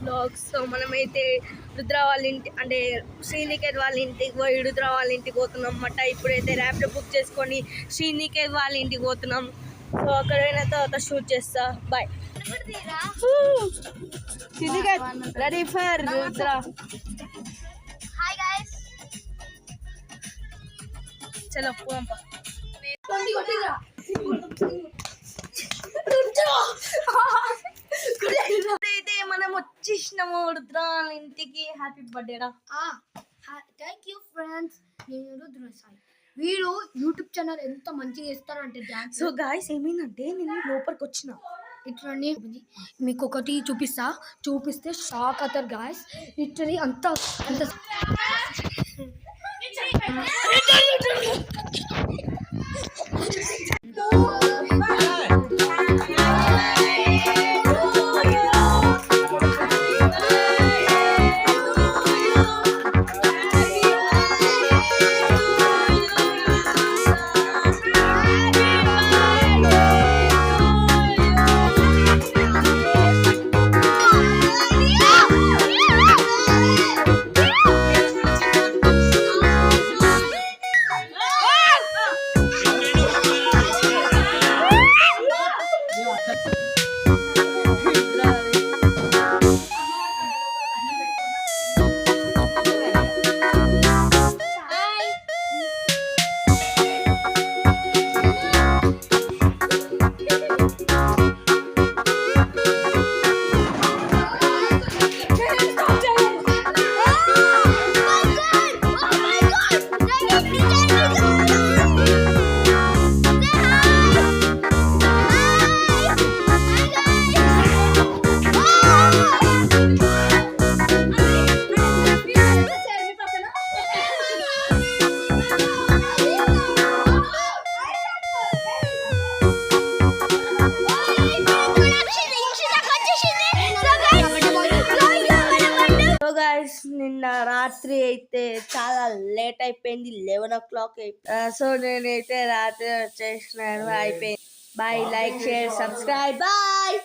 Blogs. So మనమైతే రుద్ర వాళ్ళ ఇంటి అంటే శ్రీనికేత్ వాళ్ళ ఇంటికి పోయి రుద్ర వాళ్ళ ఇంటికి పోతున్నాం అన్నమాట. ఇప్పుడైతే ర్యాపిడో బుక్ చేసుకొని శ్రీనికేత్ వాళ్ళ ఇంటికి పోతున్నాం. సో అక్కడ అయిన తర్వాత షూట్ చేస్తా. Bye. Sriniketh ready for Rudra. Hi guys, చలో పోదాం. అయితే మనం వచ్చేసినాము రుద్ర ఇంటికి. హ్యాపీ బర్త్డే రా. Thank you friends. నేను రుద్ర సాయి. వీడు యూట్యూబ్ ఛానల్ ఎంత మంచిగా చేస్తారంటే డాన్స్. సో గాయ్స్ ఏమైందంటే నేను లోపలికి వచ్చిన లిటరలీ మీకు ఒకటి చూపిస్తే షాక్ అవుతారు గాయస్. లిటరలీ అంత నిన్న రాత్రి అయితే చాలా లేట్ అయిపోయింది. 11 o'clock సో నేనైతే రాత్రి వచ్చేసినాను. అయిపోయింది. Bye. Like share subscribe. Bye.